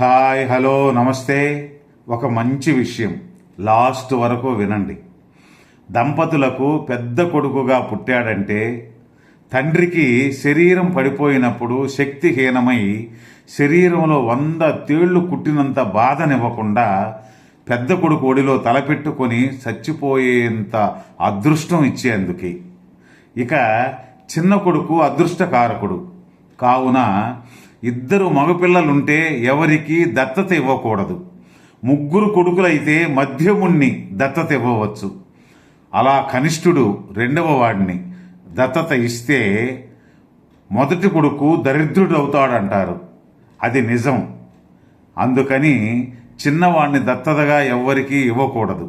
Hi, hello, నమస్తే. ఒక మంచి విషయం లాస్ట్ వరకు వినండి. దంపతులకు పెద్ద కొడుకుగా పుట్టాడంటే తండ్రికి శరీరం పడిపోయినప్పుడు శక్తిహీనమై శరీరంలో 100 తేళ్లు కుట్టినంత బాధనివ్వకుండా పెద్ద కొడుకు ఒడిలో తలపెట్టుకొని చచ్చిపోయేంత అదృష్టం ఇచ్చేందుకే. ఇక చిన్న కొడుకు అదృష్టకారకుడు కావున ఇద్దరు మగపిల్లలుంటే ఎవరికి దత్తత ఇవ్వకూడదు. 3 కొడుకులైతే మధ్యముణ్ణి దత్తత ఇవ్వవచ్చు. అలా కనిష్ఠుడు 2వ వాడిని దత్తత ఇస్తే మొదటి కొడుకు దరిద్రుడు అవుతాడంటారు. అది నిజం. అందుకని చిన్నవాడిని దత్తతగా ఎవ్వరికీ ఇవ్వకూడదు.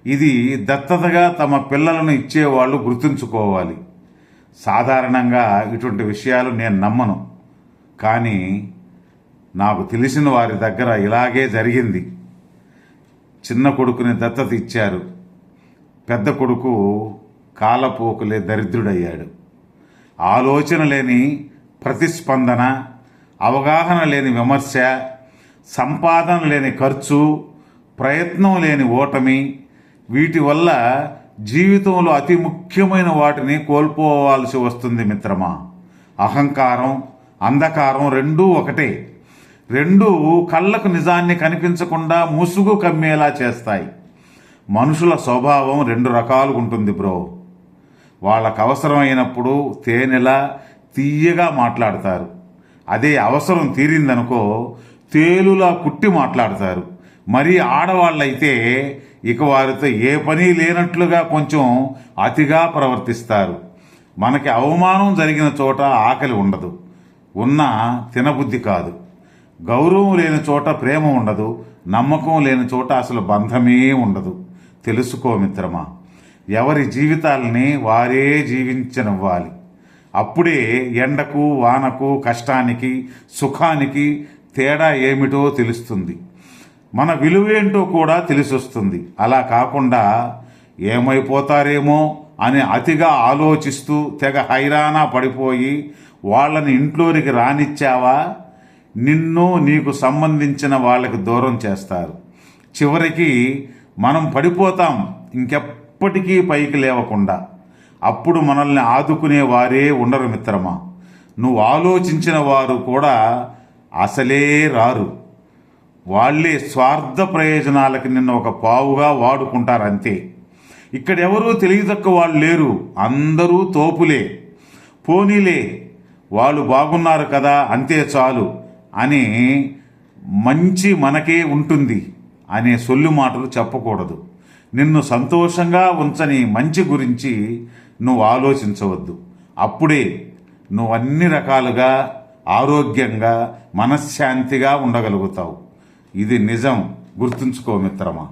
ఇది దత్తతగా తమ పిల్లలను ఇచ్చేవాళ్ళు గుర్తుంచుకోవాలి. సాధారణంగా ఇటువంటి విషయాలు నేను నమ్మను, కానీ నాకు తెలిసిన వారి దగ్గర ఇలాగే జరిగింది. చిన్న కొడుకుని దత్తత ఇచ్చారు. పెద్ద కొడుకు కాలపోకులే దరిద్రుడయ్యాడు. ఆలోచన లేని ప్రతిస్పందన, అవగాహన లేని విమర్శ, సంపాదన లేని ఖర్చు, ప్రయత్నం లేని ఓటమి, వీటి వల్ల జీవితంలో అతి ముఖ్యమైన వాటిని కోల్పోవాల్సి వస్తుంది మిత్రమా. అహంకారం, అంధకారం రెండూ ఒకటే. రెండూ కళ్ళకు నిజాన్ని కనిపించకుండా ముసుగు కమ్మేలా చేస్తాయి. మనుషుల స్వభావం 2 రకాలుగా ఉంటుంది బ్రో. వాళ్ళకు అవసరమైనప్పుడు తేనెలా తీయగా మాట్లాడతారు. అదే అవసరం తీరిందనుకో తేలులా కుట్టి మాట్లాడతారు. మరి ఆడవాళ్ళైతే ఇక వారితో ఏ పని లేనట్లుగా కొంచెం అతిగా ప్రవర్తిస్తారు. మనకి అవమానం జరిగిన చోట ఆకలి ఉండదు, ఉన్నా తినబుద్ధి కాదు. గౌరవం లేని చోట ప్రేమ ఉండదు, నమ్మకం లేని చోట అసలు బంధమే ఉండదు. తెలుసుకో మిత్రమా, ఎవరి జీవితాలని వారే జీవించనివ్వాలి. అప్పుడే ఎండకు, వానకు, కష్టానికి, సుఖానికి తేడా ఏమిటో తెలుస్తుంది. మన విలువేంటో కూడా తెలిసొస్తుంది. అలా కాకుండా ఏమైపోతారేమో అని అతిగా ఆలోచిస్తూ తెగ హైరానా పడిపోయి వాళ్ళని ఇంట్లోనికి రానిచ్చావా, నిన్ను నీకు సంబంధించిన వాళ్ళకి దూరం చేస్తారు. చివరికి మనం పడిపోతాం, ఇంకెప్పటికీ పైకి లేవకుండా. అప్పుడు మనల్ని ఆదుకునే వారే ఉండరు మిత్రమా. నువ్వు ఆలోచించిన వారు కూడా అసలే రారు. వాళ్లే స్వార్థ ప్రయోజనాలకి నిన్ను ఒక పావుగా వాడుకుంటారంతే. ఇక్కడెవరూ తెలియదక్క వాళ్ళు లేరు, అందరూ తోపులే. పోనీలే, వాళ్ళు బాగున్నారు కదా అంతే చాలు అని మంచి మనకే ఉంటుంది అనే సొల్లు మాటలు చెప్పకూడదు. నిన్ను సంతోషంగా ఉంచని మంచి గురించి నువ్వు ఆలోచించవద్దు. అప్పుడే నువ్వు అన్ని రకాలుగా ఆరోగ్యంగా మనశ్శాంతిగా ఉండగలుగుతావు. ఇది నిజం, గుర్తుంచుకో మిత్రమా.